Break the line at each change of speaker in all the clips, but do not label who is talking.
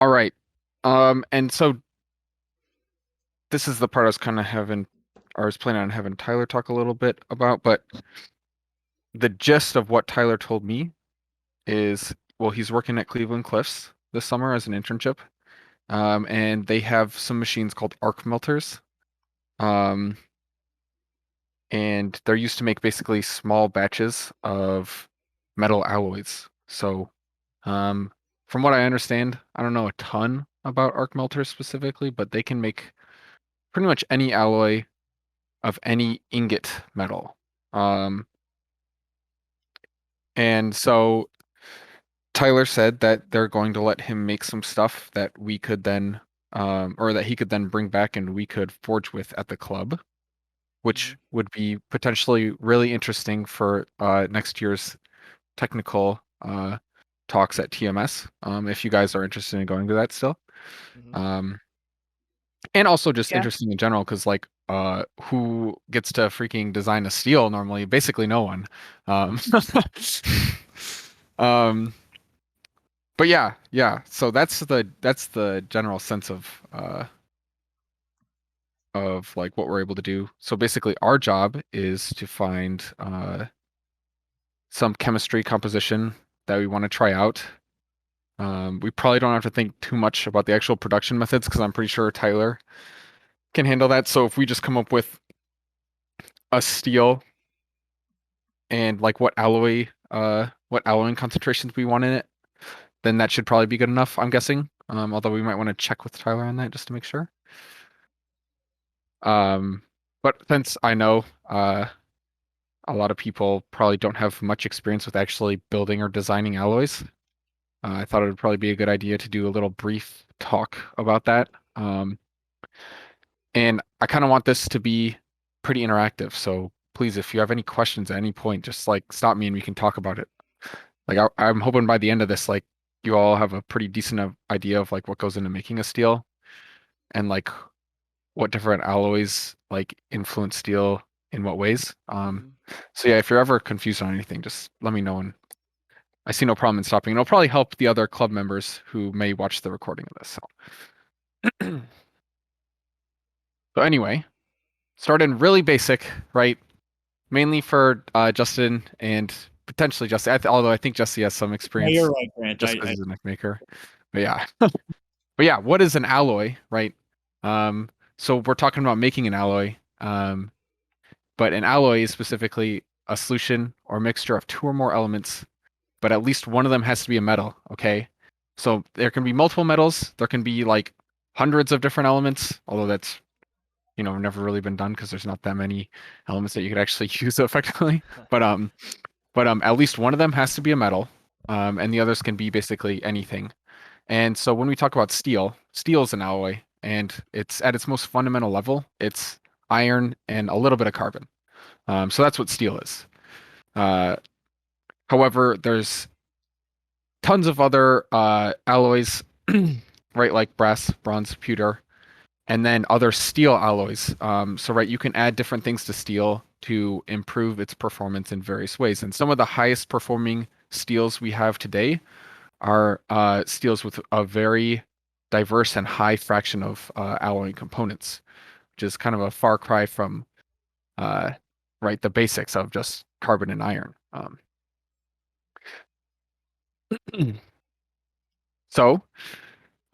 All right. And so this is the part I was kind of having, or I was planning on having Tyler talk a little bit about, but the gist of what Tyler told me is, well, he's working at Cleveland Cliffs this summer as an internship. And they have some machines called arc melters. Um, and they're used to make basically small batches of metal alloys. So, um, from what I understand, I don't know a ton about arc melters specifically, but they can make pretty much any alloy of any ingot metal. Um, and so Tyler said that they're going to let him make some stuff that we could then, or that he could then bring back and we could forge with at the club,
Hmm.
which would be potentially really interesting for next year's technical talks at TMS, if you guys are interested in going to that still.
Hmm.
Um, and also just
Yeah.
interesting in general, because like who gets to freaking design a steel normally? Basically no one. Um, um, but yeah, yeah. So that's the general sense of like what we're able to do. So basically our job is to find some chemistry composition that we want to try out. We probably don't have to think too much about the actual production methods because I'm pretty sure Tyler can handle that. So if we just come up with a steel and like what alloying concentrations we want in it, then that should probably be good enough, I'm guessing. Although we might want to check with Tyler on that just to make sure. Um, but since I know a lot of people probably don't have much experience with actually building or designing alloys, I thought it would probably be a good idea to do a little brief talk about that. And I kind of want this to be pretty interactive. So please, if you have any questions at any point, just like stop me and we can talk about it. Like I'm hoping by the end of this, like you all have a pretty decent idea of like what goes into making a steel and like what different alloys like influence steel in what ways.
Hmm.
So yeah, if you're ever confused on anything, just let me know and I see no problem in stopping. It'll probably help the other club members who may watch the recording of this. So, so anyway, starting really basic, right? Mainly for Justin and potentially Jesse. Although I think Jesse has some
Yeah, you're
experience
right, Grant.
just because he's a neck maker. But yeah, but yeah, what is an alloy, right? Um, so we're talking about making an alloy, but an alloy is specifically a solution or mixture of two or more elements, but at least one of them has to be a metal. Okay, so there can be multiple metals. There can be like hundreds of different elements, although that's never really been done because there's not that many elements that you could actually use effectively. But at least one of them has to be a metal, and the others can be basically anything. And so when we talk about steel, steel is an alloy, and it's at its most fundamental level, it's iron and a little bit of carbon. So that's what steel is. Uh, However, there's tons of other alloys, right, like brass, bronze, pewter, and then other steel alloys. So right, you can add different things to steel to improve its performance in various ways. And some of the highest performing steels we have today are steels with a very diverse and high fraction of alloying components, which is kind of a far cry from uh, right the basics of just carbon and iron. So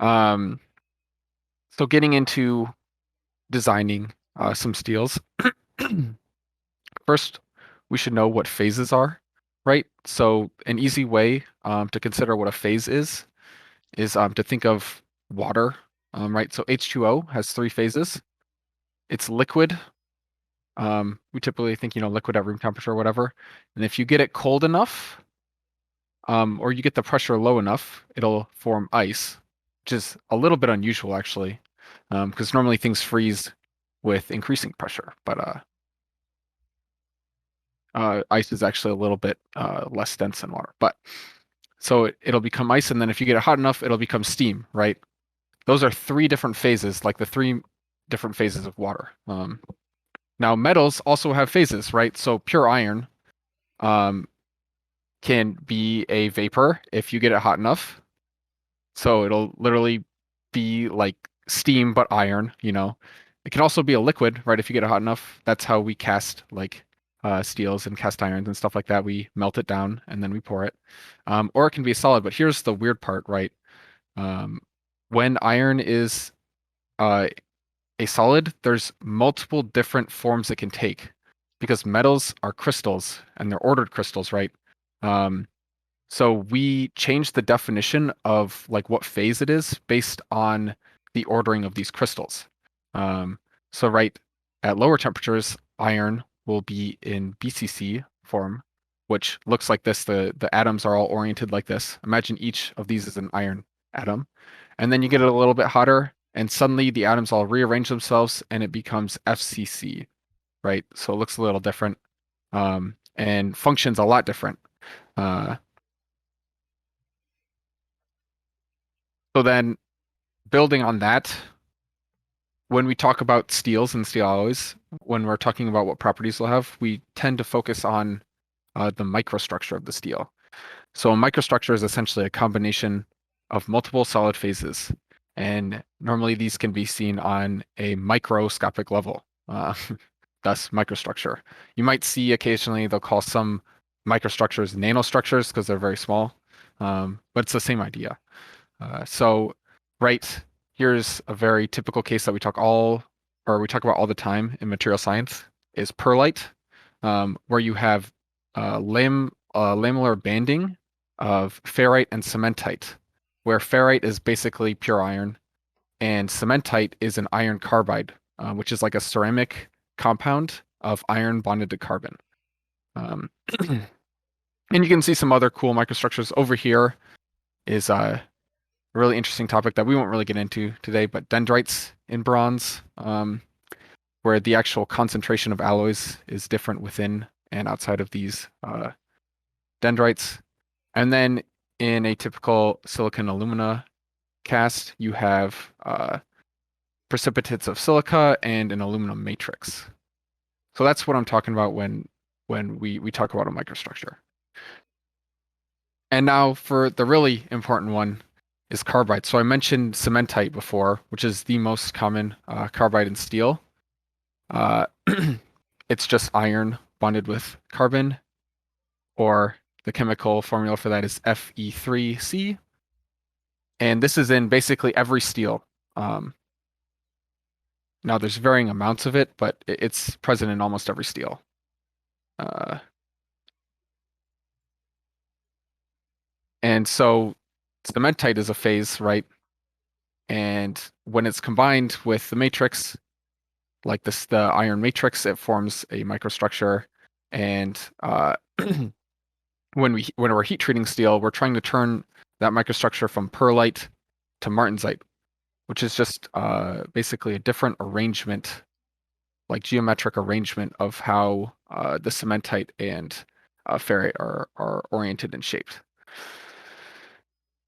um, so getting into designing some steels. First, we should know what phases are, right? So an easy way to consider what a phase is to think of water, right? So H2O has three phases. It's liquid. We typically think, liquid at room temperature or whatever. And if you get it cold enough, or you get the pressure low enough, it'll form ice, which is a little bit unusual actually, because normally things freeze with increasing pressure, but ice is actually a little bit less dense than water. But so it'll become ice, and then if you get it hot enough, it'll become steam, right? Those are three different phases, like the three different phases of water. Now metals also have phases, right? So pure iron um, can be a vapor if you get it hot enough. So it'll literally be like steam but iron, you know. It can also be a liquid, right? If you get it hot enough. That's how we cast like steels and cast irons and stuff like that. We melt it down and then we pour it. Or it can be solid, but here's the weird part, right? Um, when iron is uh, a solid, there's multiple different forms it can take because metals are crystals and they're ordered crystals, right? Um, so we change the definition of like what phase it is based on the ordering of these crystals. Um, so right at lower temperatures, iron will be in BCC form, which looks like this. The atoms are all oriented like this. Imagine each of these is an iron atom. And then you get it a little bit hotter, and suddenly the atoms all rearrange themselves and it becomes FCC, right? So it looks a little different, and functions a lot different. Uh, so then building on that, when we talk about steels and steel alloys, when we're talking about what properties they'll have, we tend to focus on the microstructure of the steel. So a microstructure is essentially a combination of multiple solid phases, and normally these can be seen on a microscopic level, thus microstructure. You might see occasionally they'll call some microstructures nanostructures because they're very small, but it's the same idea. So right here's a very typical case that we talk about all the time in material science is perlite, where you have lamellar banding of ferrite and cementite, where ferrite is basically pure iron and cementite is an iron carbide, which is like a ceramic compound of iron bonded to carbon. Um, and you can see some other cool microstructures over here is a really interesting topic that we won't really get into today, but dendrites in bronze, where the actual concentration of alloys is different within and outside of these dendrites. And then in a typical silicon alumina cast, you have precipitates of silica and an aluminum matrix. So that's what I'm talking about when we talk about a microstructure. And now for the really important one is carbide. So I mentioned cementite before, which is the most common carbide in steel. Uh, it's just iron bonded with carbon, or the chemical formula for that is Fe3C. And this is in basically every steel. Um, Now there's varying amounts of it, but it's present in almost every steel. Uh, and so cementite is a phase, right? And when it's combined with the matrix, like this, the iron matrix, it forms a microstructure. And when we're heat treating steel, we're trying to turn that microstructure from perlite to martensite, which is just basically a different arrangement, like geometric arrangement of how the cementite and ferrite are oriented and shaped.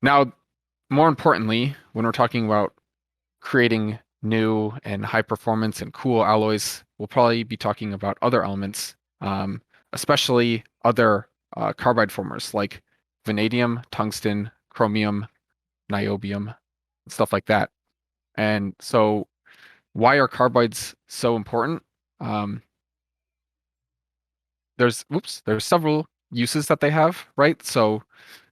Now, more importantly, when we're talking about creating new and high performance and cool alloys, we'll probably be talking about other elements, especially other carbide formers like vanadium, tungsten, chromium, niobium, stuff like that. And so why are carbides so important? Um, there's several uses that they have, right? So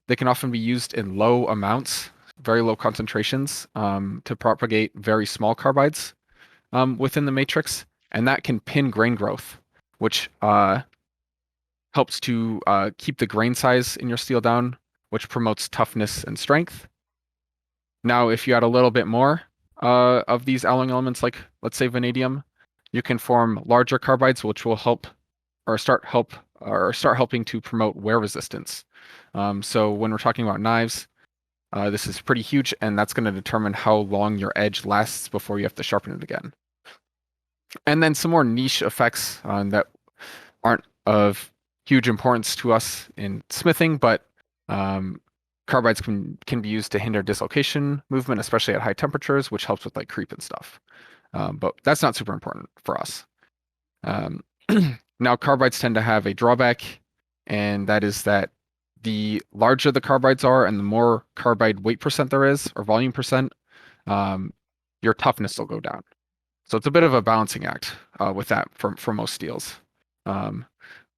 they can often be used in low amounts, very low concentrations, to propagate very small carbides within the matrix, and that can pin grain growth, which helps to keep the grain size in your steel down, which promotes toughness and strength. Now, if you add a little bit more of these alloying elements, like let's say vanadium, you can form larger carbides, which will help or start helping to promote wear resistance. So when we're talking about knives, this is pretty huge, and that's going to determine how long your edge lasts before you have to sharpen it again. And then some more niche effects that aren't of huge importance to us in smithing, but carbides can be used to hinder dislocation movement, especially at high temperatures, which helps with like creep and stuff. But that's not super important for us. Um, Now, carbides tend to have a drawback, and that is that the larger the carbides are and the more carbide weight percent there is or volume percent, um, your toughness will go down. So it's a bit of a balancing act with that for most steels. Um,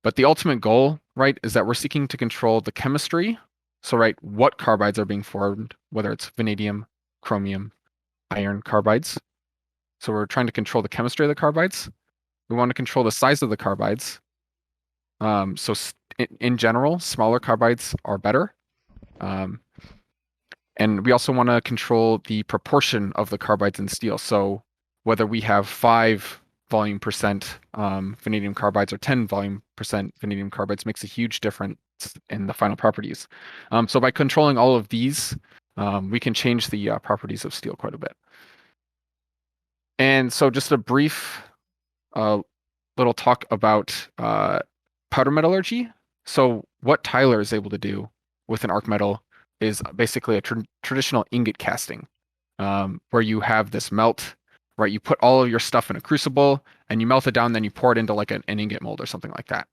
but the ultimate goal, right, is that we're seeking to control the chemistry. So, right, what carbides are being formed, whether it's vanadium, chromium, iron carbides. So we're trying to control the chemistry of the carbides. We want to control the size of the carbides. So in general, smaller carbides are better. Um, and we also want to control the proportion of the carbides in steel. So whether we have 5 volume percent vanadium carbides or 10 volume percent vanadium carbides makes a huge difference in the final properties. So by controlling all of these, we can change the properties of steel quite a bit. And so just a brief little talk about powder metallurgy. So what Tyler is able to do with an arc metal is basically a traditional ingot casting, where you have this melt, right? You put all of your stuff in a crucible and you melt it down, then you pour it into like an ingot mold or something like that.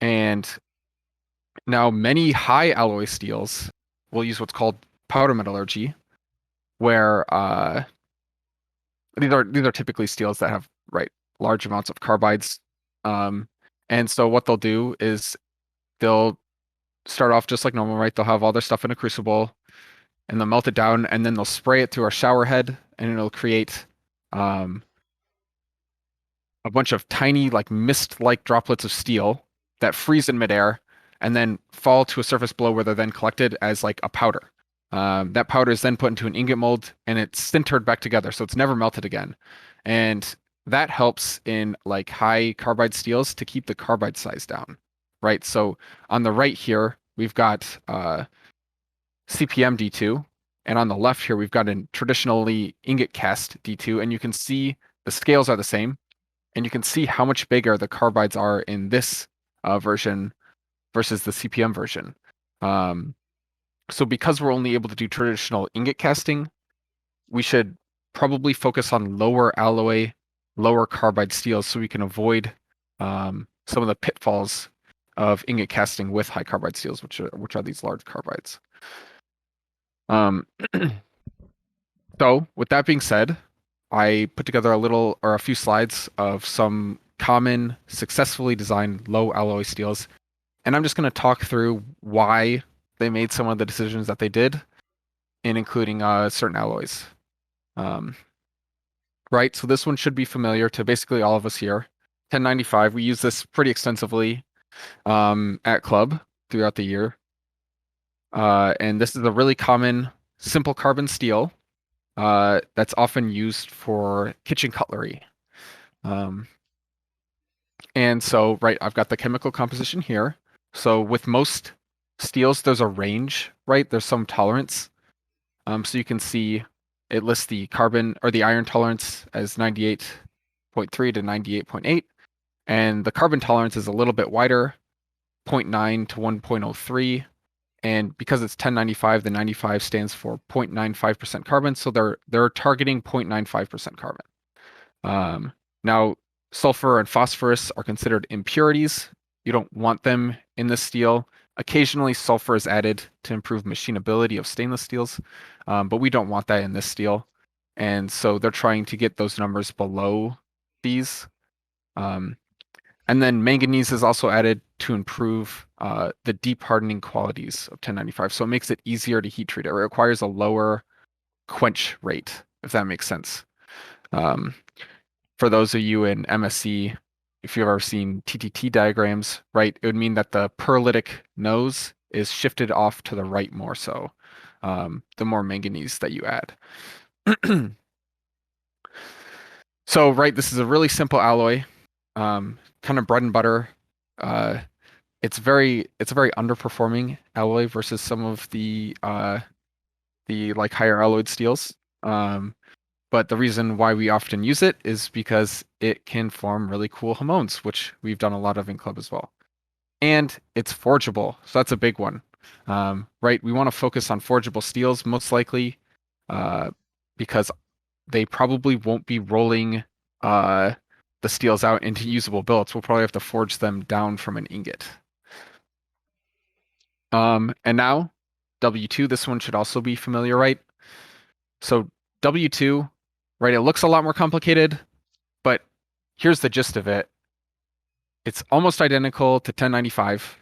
And now many high alloy steels will use what's called powder metallurgy, where these are typically steels that have right large amounts of carbides. Um, and so what they'll do is they'll start off just like normal, right? They'll have all their stuff in a crucible and they'll melt it down and then they'll spray it through a shower head and it'll create um, a bunch of tiny like mist-like droplets of steel that freeze in midair and then fall to a surface below where they're then collected as like a powder. That powder is then put into an ingot mold and it's sintered back together, so it's never melted again. And that helps in like high carbide steels to keep the carbide size down, right? So on the right here, we've got CPM D2, and on the left here, we've got a traditionally ingot cast D2, and you can see the scales are the same, and you can see how much bigger the carbides are in this version versus the CPM version. So because we're only able to do traditional ingot casting, we should probably focus on lower alloy, lower carbide steels so we can avoid some of the pitfalls of ingot casting with high carbide steels, which are these large carbides. Um, so with that being said, I put together a few slides of some common successfully designed low alloy steels, and I'm just going to talk through why they made some of the decisions that they did, and including certain alloys. Right, so this one should be familiar to basically all of us here. 1095, we use this pretty extensively at club throughout the year. And this is a really common simple carbon steel that's often used for kitchen cutlery. And so, right, I've got the chemical composition here. So with most steels, there's a range, right? There's some tolerance. So you can see it lists the carbon or the iron tolerance as 98.3 to 98.8. And the carbon tolerance is a little bit wider, 0.9 to 1.03. And because it's 1095, the 95 stands for 0.95% carbon. So they're targeting 0.95% carbon. Now, sulfur and phosphorus are considered impurities. You don't want them in the steel. Occasionally, sulfur is added to improve machinability of stainless steels, but we don't want that in this steel. And so they're trying to get those numbers below these. And then manganese is also added to improve the deep hardening qualities of 1095. So it makes it easier to heat treat. It requires a lower quench rate, if that makes sense. For those of you in MSc, if you've ever seen TTT diagrams, right, it would mean that the pearlitic nose is shifted off to the right more so, the more manganese that you add. So, right, this is a really simple alloy, kind of bread and butter. It's a very underperforming alloy versus some of the like higher alloyed steels. But the reason why we often use it is because it can form really cool hamones, which we've done a lot of in club as well. And it's forgeable, so that's a big one. Right, we want to focus on forgeable steels most likely because they probably won't be rolling the steels out into usable billets. We'll probably have to forge them down from an ingot. And now W2, this one should also be familiar, right? So W2, right, it looks a lot more complicated, but here's the gist of it. It's almost identical to 1095.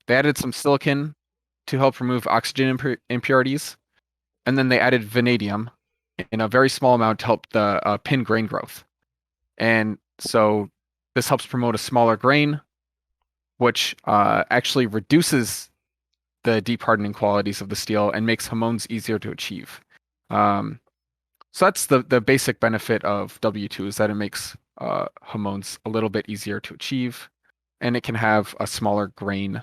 They added some silicon to help remove oxygen impurities, and then they added vanadium in a very small amount to help the pin grain growth. And so this helps promote a smaller grain, which actually reduces the deep hardening qualities of the steel and makes Hamones easier to achieve. So that's the basic benefit of W2 is that it makes Hamones a little bit easier to achieve, and it can have a smaller grain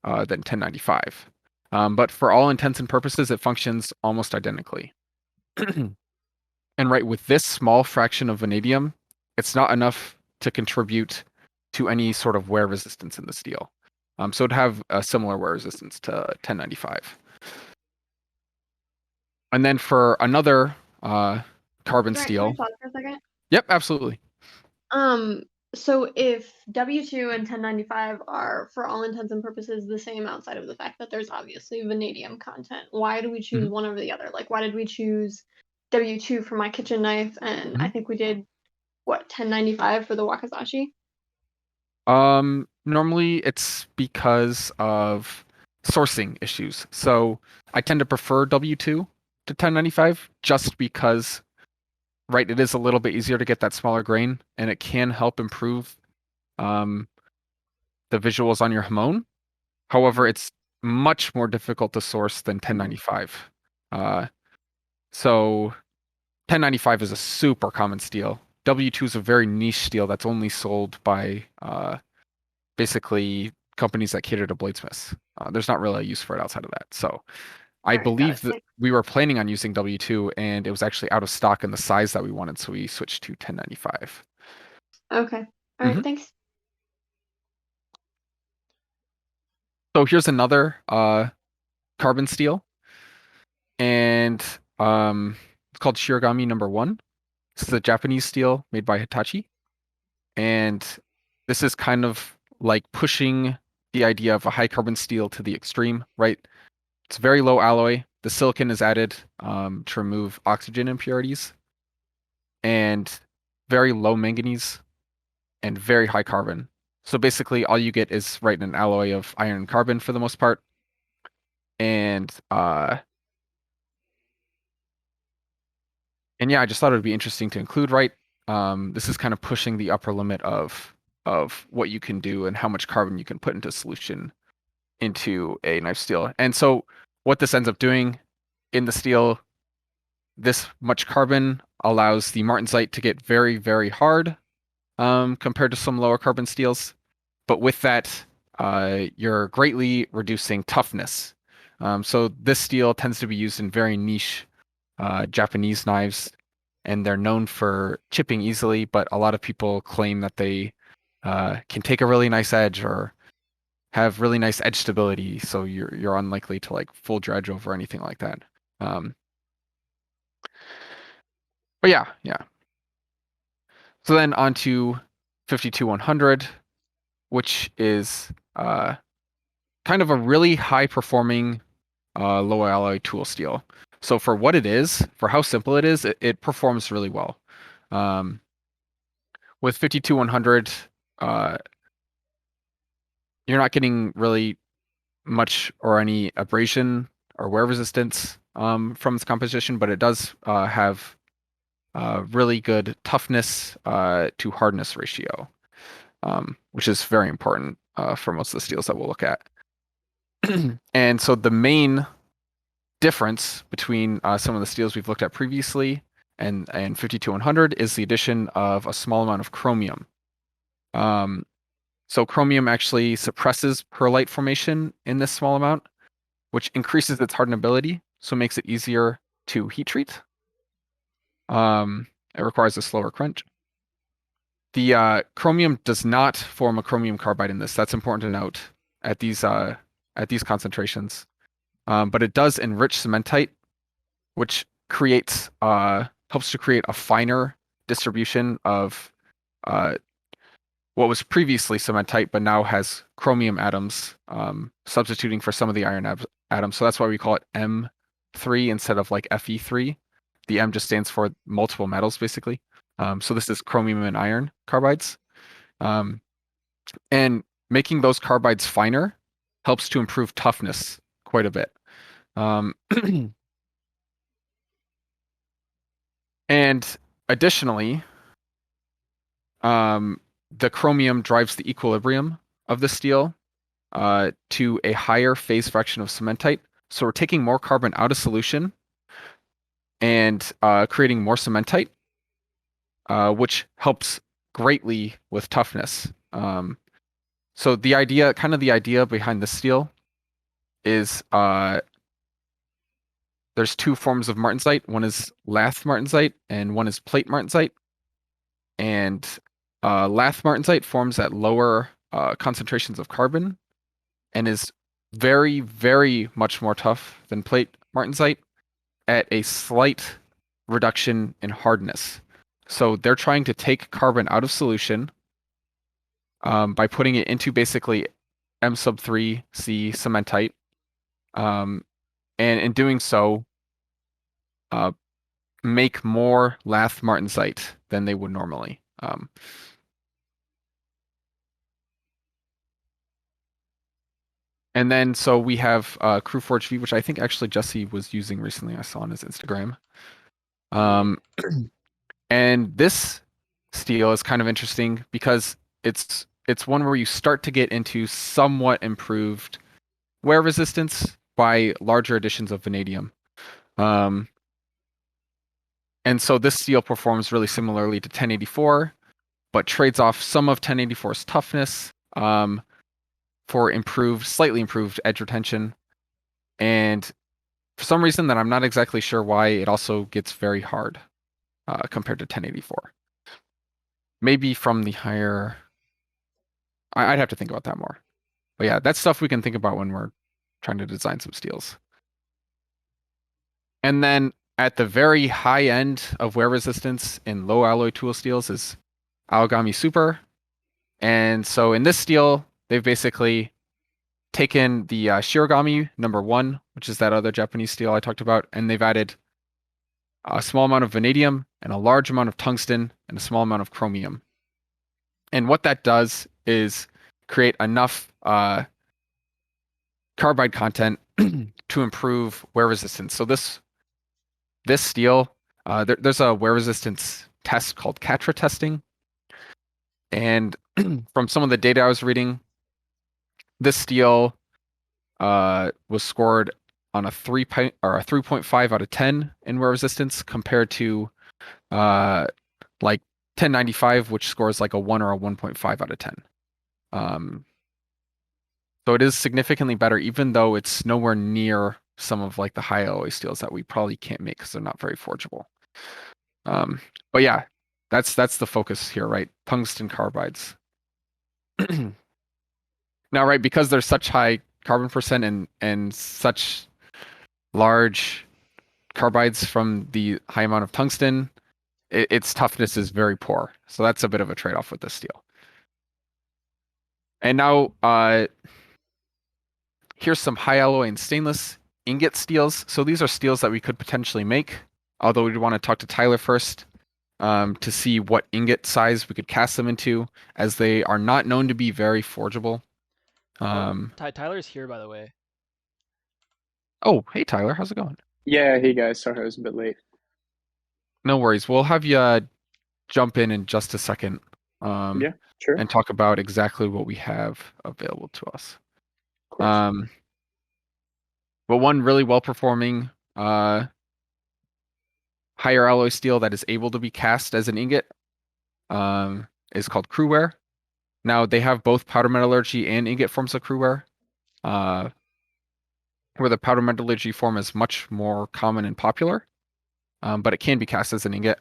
than 1095. But for all intents and purposes, it functions almost identically. And right, with this small fraction of vanadium, it's not enough to contribute to any sort of wear resistance in the steel. So it'd have a similar wear resistance to 1095. And then for another carbon
Grant, can I
steel.
pause for a second?
Yep, absolutely.
So if W2 and 1095 are, for all intents and purposes, the same outside of the fact that there's obviously vanadium content, why do we choose
Mhm,
one over the other? Like, why did we choose W2 for my kitchen knife, and I
mhm.
think we did, what, 1095 for the wakizashi?
Normally it's because of sourcing issues. So I tend to prefer W2 to 1095 just because, right, it is a little bit easier to get that smaller grain and it can help improve um, the visuals on your Hamon. However,
Mhm.
it's much more difficult to source than 1095. Uh, so 1095 is a super common steel. W2 is a very niche steel that's only sold by basically companies that cater to bladesmiths. There's not really a use for it outside of that. So I
All right, got
believe
it.
that
Thanks.
we were planning on using W2 and it was actually out of stock in the size that we wanted, so we switched to 1095.
Okay. All right,
Mhm.
thanks.
So here's another carbon steel, and it's called Shirogami number one. This is a Japanese steel made by Hitachi, and this is kind of like pushing the idea of a high carbon steel to the extreme, right? It's very low alloy. The silicon is added to remove oxygen impurities, and very low manganese and very high carbon. So basically, all you get is right an alloy of iron and carbon for the most part, and and yeah, I just thought it would be interesting to include, right? This is kind of pushing the upper limit of what you can do and how much carbon you can put into solution into a knife steel. And so what this ends up doing in the steel, this much carbon allows the Martensite to get very, very hard compared to some lower carbon steels. But with that, you're greatly reducing toughness. So this steel tends to be used in very niche Japanese knives, and they're known for chipping easily, but a lot of people claim that they can take a really nice edge or have really nice edge stability, so you're unlikely to like full dredge over anything like that. Um, but yeah, yeah. So then on to 52-100, which is kind of a really high performing low alloy tool steel. So for what it is, for how simple it is, it performs really well. Um, with 52-100, uh, you're not getting really much or any abrasion or wear resistance from its composition, but it does have really good toughness to hardness ratio, which is very important for most of the steels that we'll look at. And so the main difference between some of the steels we've looked at previously and 52-100 is the addition of a small amount of chromium. Um, so chromium actually suppresses perlite formation in this small amount, which increases its hardenability, so makes it easier to heat treat. It requires a slower crunch. The chromium does not form a chromium carbide in this. That's important to note at these concentrations. But it does enrich cementite, which creates helps to create a finer distribution of uh, what was previously cementite, but now has chromium atoms, substituting for some of the iron atoms. So that's why we call it M3 instead of like Fe3. The M just stands for multiple metals, basically. So this is chromium and iron carbides. Um, and making those carbides finer helps to improve toughness quite a bit. Um, and additionally, the chromium drives the equilibrium of the steel to a higher phase fraction of cementite. So we're taking more carbon out of solution and creating more cementite, which helps greatly with toughness. So the idea behind this steel is there's two forms of martensite. One is lath martensite and one is plate martensite. And lath martensite forms at lower concentrations of carbon and is very, very much more tough than plate martensite at a slight reduction in hardness. So they're trying to take carbon out of solution by putting it into basically M sub 3C cementite. And in doing so, make more lath martensite than they would normally. And then so we have CrewForge V, which I think actually Jesse was using recently. I saw on his Instagram. And this steel is kind of interesting because it's one where you start to get into somewhat improved wear resistance by larger additions of vanadium. And so this steel performs really similarly to 1084, but trades off some of 1084's toughness for slightly improved edge retention. And for some reason that I'm not exactly sure why, it also gets very hard compared to 1084. Maybe from the higher... I'd have to think about that more. But yeah, that's stuff we can think about when we're trying to design some steels. And then at the very high end of wear resistance in low alloy tool steels is Owigami Super. And so in this steel, they've basically taken the Shirogami #1, which is that other Japanese steel I talked about, and they've added a small amount of vanadium and a large amount of tungsten and a small amount of chromium. And what that does is create enough carbide content to improve wear resistance. So this steel, there's a wear resistance test called Catra testing. And from some of the data I was reading, this steel was scored on a 3.5 out of 10 in wear resistance compared to like 1095, which scores like a 1 or a 1.5 out of 10. So it is significantly better, even though it's nowhere near some of like the high alloy steels that we probably can't make because they're not very forgeable. But yeah, that's the focus here, right? Tungsten carbides. Now, right, because there's such high carbon percent and such large carbides from the high amount of tungsten, its toughness is very poor. So that's a bit of a trade-off with this steel. And now here's some high alloy and stainless ingot steels. So these are steels that we could potentially make, although we'd want to talk to Tyler first to see what ingot size we could cast them into, as they are not known to be very forgeable.
Tyler's here, by the way.
Oh, hey Tyler, how's it going?
Yeah, hey guys, sorry I was a bit late.
No worries. We'll have you jump in just a second.
Yeah, sure.
And talk about exactly what we have available to us.
Of course.
But one really well-performing higher alloy steel that is able to be cast as an ingot is called crewware. Now they have both powder metallurgy and ingot forms of crewware, where the powder metallurgy form is much more common and popular, but it can be cast as an ingot.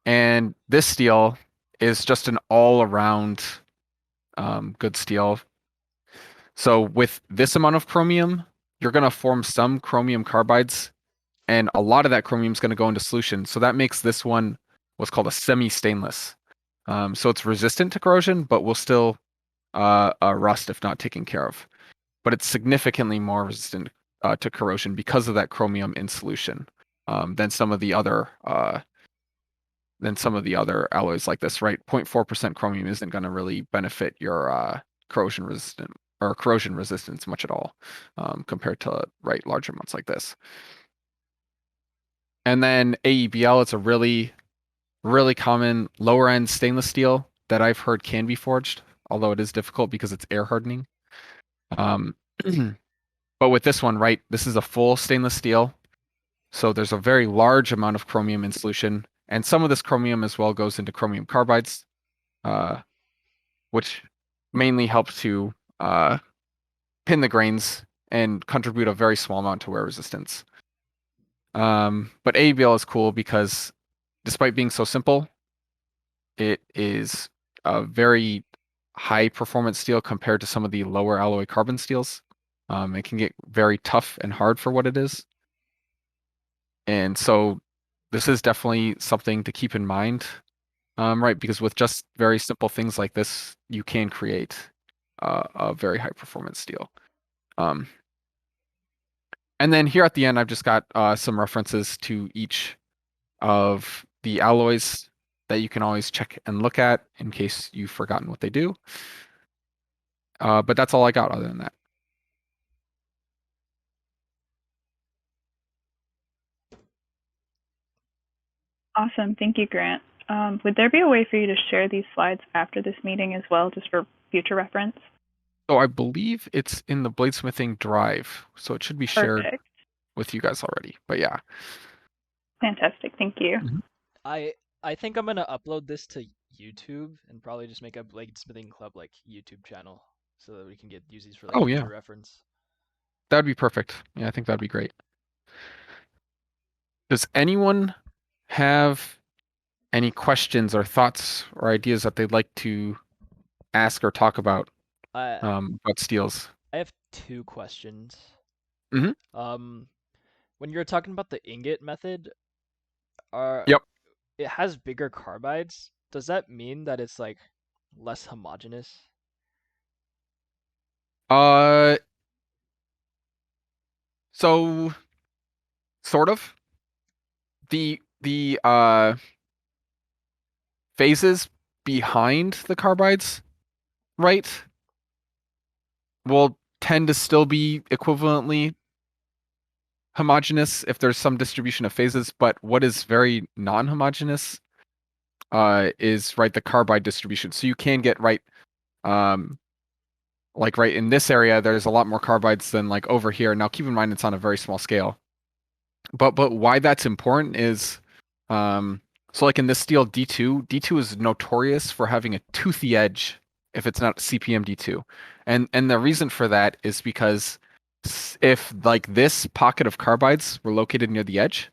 And this steel is just an all-around good steel. So with this amount of chromium, you're going to form some chromium carbides, and a lot of that chromium is going to go into solution. So that makes this one what's called a semi-stainless. So it's resistant to corrosion, but will still rust if not taken care of. But it's significantly more resistant to corrosion because of that chromium in solution than some of the other alloys like this, right? 0.4% chromium isn't going to really benefit your corrosion resistance much at all compared to large amounts like this. And then AEBL, it's a really common lower end stainless steel that I've heard can be forged, although it is difficult because it's air hardening. But with this one, right, this is a full stainless steel. So there's a very large amount of chromium in solution. And some of this chromium as well goes into chromium carbides, which mainly help to pin the grains and contribute a very small amount to wear resistance. But ABL is cool because despite being so simple, it is a very high performance steel compared to some of the lower alloy carbon steels. It can get very tough and hard for what it is. And so this is definitely something to keep in mind, right? Because with just very simple things like this, you can create a very high performance steel. And then here at the end, I've just got some references to each of the alloys that you can always check and look at in case you've forgotten what they do. But that's all I got other than that.
Awesome. Thank you, Grant. Would there be a way for you to share these slides after this meeting as well, just for future reference?
So I believe it's in the Bladesmithing drive, so it should be shared
Perfect.
with you guys already. But yeah.
Fantastic. Thank you.
I think I'm gonna upload this to YouTube and probably just make a Bladesmithing Club like YouTube channel so that we can use these for like future reference.
That'd be perfect. Yeah, I think that'd be great. Does anyone have any questions or thoughts or ideas that they'd like to ask or talk about steels?
I have 2 questions.
Mm-hmm.
When you're talking about the ingot method,
Yep.
It has bigger carbides. Does that mean that it's like less homogeneous?
So sort of. The phases behind the carbides, right, will tend to still be equivalently homogeneous if there's some distribution of phases, but what is very non-homogeneous is the carbide distribution. So you can get right in this area, there's a lot more carbides than like over here. Now keep in mind it's on a very small scale. But why that's important is so like in this steel D2 is notorious for having a toothy edge if it's not CPM D2. And the reason for that is because if like this pocket of carbides were located near the edge,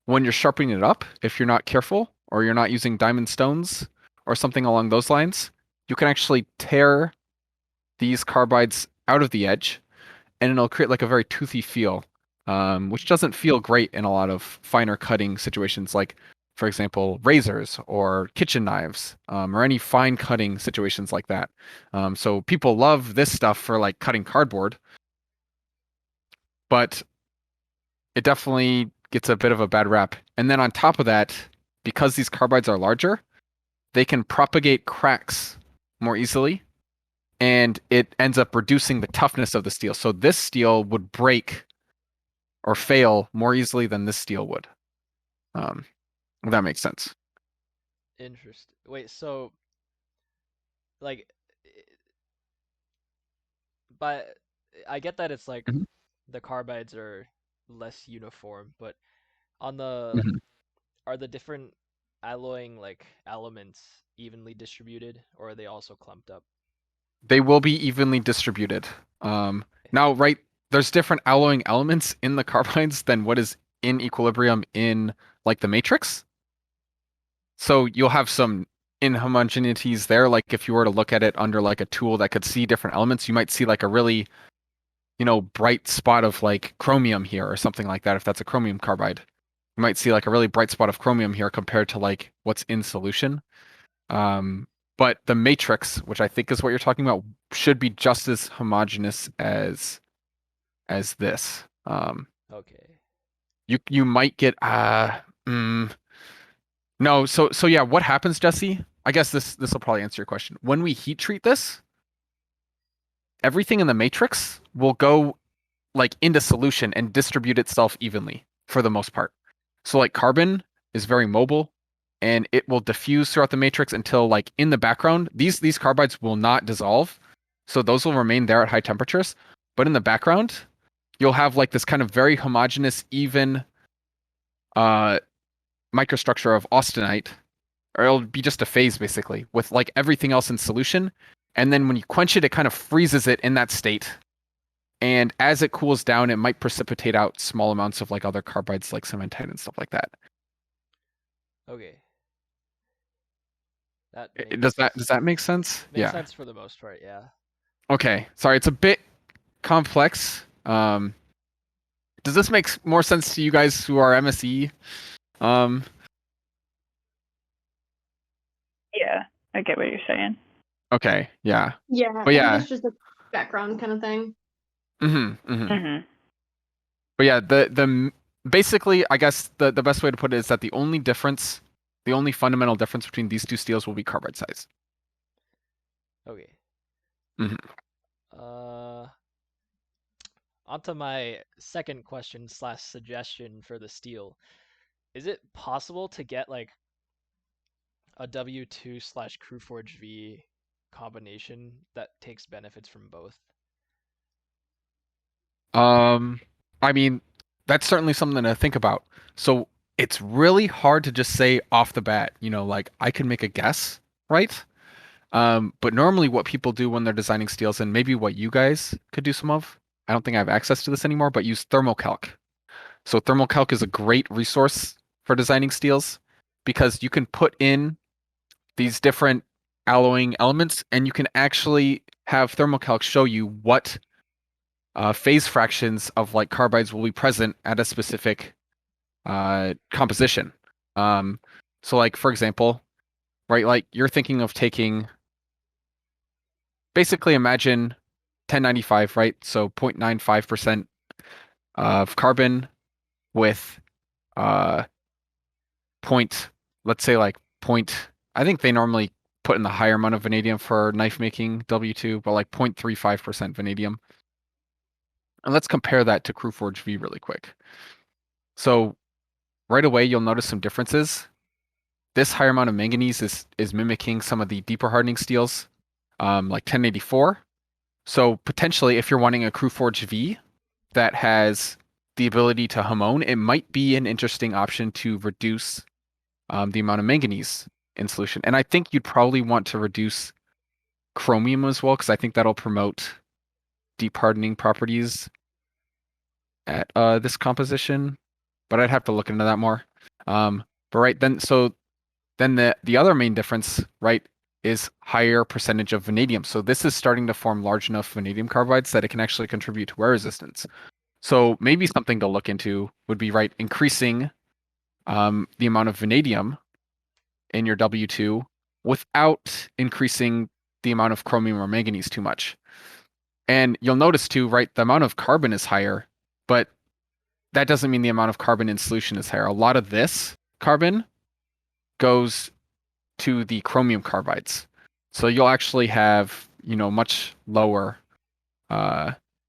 when you're sharpening it up, if you're not careful or you're not using diamond stones or something along those lines, you can actually tear these carbides out of the edge and it'll create like a very toothy feel, which doesn't feel great in a lot of finer cutting situations, like, for example, razors or kitchen knives, or any fine cutting situations like that. So people love this stuff for like cutting cardboard, but it definitely gets a bit of a bad rap. And then on top of that, because these carbides are larger, they can propagate cracks more easily, and it ends up reducing the toughness of the steel. So this steel would break or fail more easily than this steel would. If that makes sense.
Interesting. Wait, so like, but I get that it's like the carbides are less uniform, but on the are the different alloying like elements evenly distributed, or are they also clumped up?
They will be evenly distributed. Now, right, there's different alloying elements in the carbides than what is in equilibrium in like the matrix. So you'll have some inhomogeneities there. Like if you were to look at it under like a tool that could see different elements, you might see like a really, bright spot of like chromium here or something like that. If that's a chromium carbide, you might see like a really bright spot of chromium here compared to like what's in solution. But the matrix, which I think is what you're talking about, should be just as homogeneous as this.
Okay.
You might get no, so yeah, what happens, Jesse? I guess this will probably answer your question. When we heat treat this, everything in the matrix will go like into solution and distribute itself evenly for the most part. So like carbon is very mobile and it will diffuse throughout the matrix until like in the background, these carbides will not dissolve. So those will remain there at high temperatures. But in the background, you'll have like this kind of very homogeneous, even microstructure of austenite, or it'll be just a phase basically with like everything else in solution. And then when you quench it, it kind of freezes it in that state. And as it cools down, it might precipitate out small amounts of like other carbides like cementite and stuff like that.
Okay.
Does that make sense?
Makes sense for the most part, yeah.
Okay. Sorry, it's a bit complex. Does this make more sense to you guys who are MSE?
Yeah, I get what you're saying.
Okay, yeah.
Yeah,
But
I
yeah.
think it's just a background kind of thing.
But yeah, the basically, I guess the best way to put it is that the only fundamental difference between these two steels will be carbide size.
Okay. Onto my second question / suggestion for the steel. Is it possible to get like a W2 / CrewForge V combination that takes benefits from both?
I mean, that's certainly something to think about. So it's really hard to just say off the bat, like I can make a guess, right? But normally what people do when they're designing steels, and maybe what you guys could do some of, I don't think I have access to this anymore, but use thermocalc. So thermocalc is a great resource for designing steels because you can put in these different alloying elements and you can actually have thermocalc show you what phase fractions of like carbides will be present at a specific composition. So like for example, right, like you're thinking of taking, basically imagine 1095, right? So 0.95% of carbon with let's say like I think they normally put in the higher amount of vanadium for knife making W2, but like 0.35% vanadium. And let's compare that to CrewForge V really quick. So right away, you'll notice some differences. This higher amount of manganese is mimicking some of the deeper hardening steels, like 1084. So potentially, if you're wanting a CrewForge V that has the ability to hamone, it might be an interesting option to reduce the amount of manganese in solution. And I think you'd probably want to reduce chromium as well, because I think that'll promote deep hardening properties at this composition. But I'd have to look into that more. But right then, so then the other main difference, right, is higher percentage of vanadium. So this is starting to form large enough vanadium carbides that it can actually contribute to wear resistance. So maybe something to look into would be, right, increasing the amount of vanadium in your W2 without increasing the amount of chromium or manganese too much. And you'll notice too, right, the amount of carbon is higher, but that doesn't mean the amount of carbon in solution is higher. A lot of this carbon goes to the chromium carbides. So you'll actually have, much lower,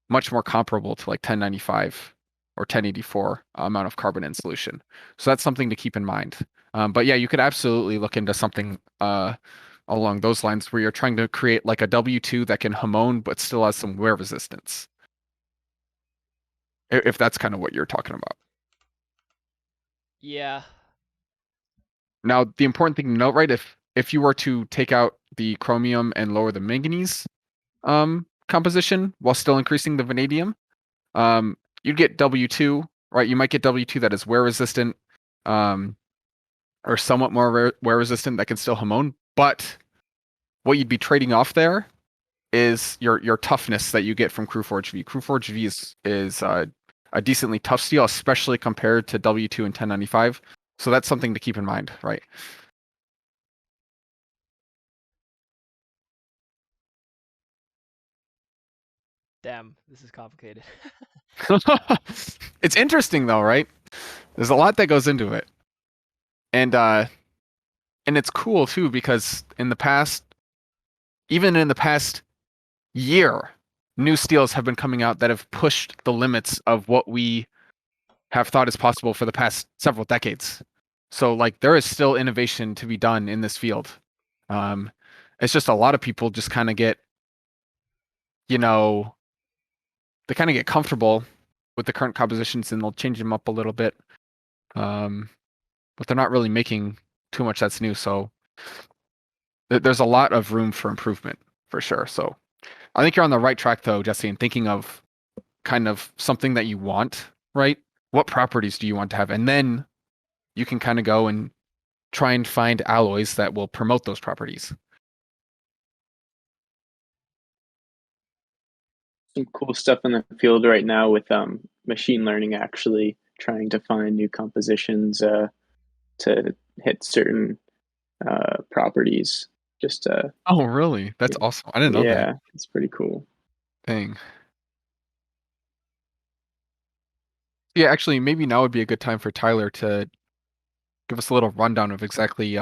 much more comparable to like 1095 or 1084 amount of carbon in solution. So that's something to keep in mind. But yeah, you could absolutely look into something along those lines where you're trying to create like a W2 that can hamone but still has some wear resistance. If that's kind of what you're talking about.
Yeah.
Now, the important thing to note, right, if you were to take out the chromium and lower the manganese composition while still increasing the vanadium, you'd get W2, right? You might get W2 that is wear resistant, or somewhat more wear resistant that can still hamone. But what you'd be trading off there is your toughness that you get from CrewForge V. CrewForge V is a decently tough steel, especially compared to W2 and 1095. So that's something to keep in mind, right?
Damn, this is complicated.
It's interesting though, right? There's a lot that goes into it. And it's cool too because even in the past year, new steels have been coming out that have pushed the limits of what we have thought is possible for the past several decades. So like there is still innovation to be done in this field. It's just a lot of people just kind of get, they kind of get comfortable with the current compositions and they'll change them up a little bit. But they're not really making too much that's new. So there's a lot of room for improvement for sure. So I think you're on the right track though, Jesse, in thinking of kind of something that you want, right? What properties do you want to have? And then you can kind of go and try and find alloys that will promote those properties.
Some cool stuff in the field right now with machine learning, actually trying to find new compositions to hit certain properties.
Oh, really? That's awesome. I didn't know that.
Yeah, it's pretty cool.
Dang. Yeah, actually, maybe now would be a good time for Tyler to give us a little rundown of exactly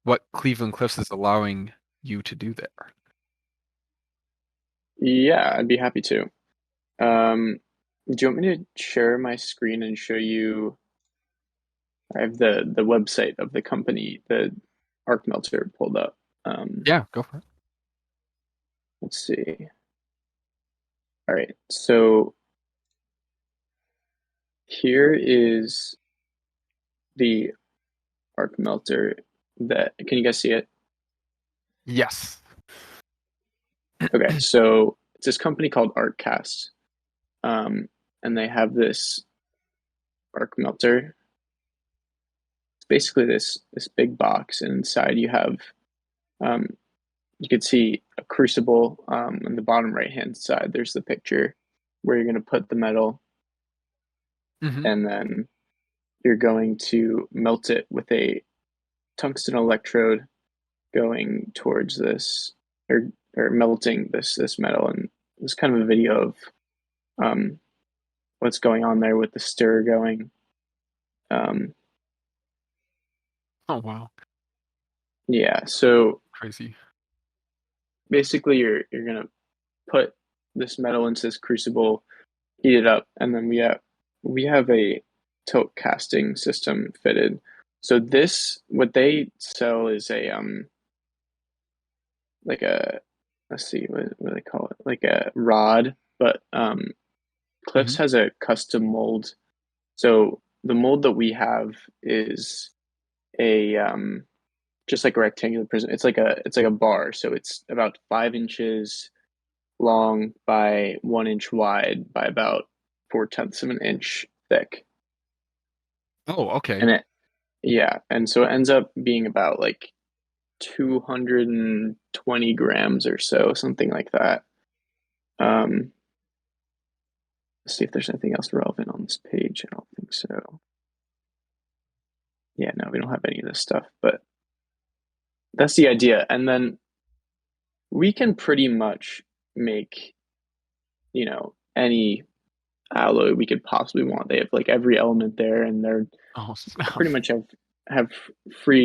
what Cleveland Cliffs is allowing you to do there.
Yeah, I'd be happy to. Do you want me to share my screen and show you? I have the website of the company, the arc melter, pulled up.
Yeah, go for it.
Let's see. All right, so here is the arc melter. Can you guys see it?
Yes.
Okay, so it's this company called ArcCast, and they have this arc melter. It's basically this big box, and inside you have, you could see a crucible on the bottom right hand side. There's the picture where you're going to put the metal, and then you're going to melt it with a tungsten electrode going towards this, or melting this metal. And it's kind of a video of what's going on there with the stir going.
Oh, wow.
Yeah, so
Crazy.
basically you're going to put this metal into this crucible, heat it up, and then we have a tilt casting system fitted. So what they sell is a like a, let's see, what do they call it? Like a rod, but Cliffs has a custom mold. So the mold that we have is a just like a rectangular prism. It's like a bar, so it's about 5 inches long by 1 inch wide by about 4/10 of an inch thick.
Oh, okay.
And so it ends up being about like 220 grams or so, something like that. Let's see if there's anything else relevant on this page. I don't think so. Yeah, no, we don't have any of this stuff, but that's the idea. And then we can pretty much make, any alloy we could possibly want. They have like every element there, and they're
Oh,
pretty much have free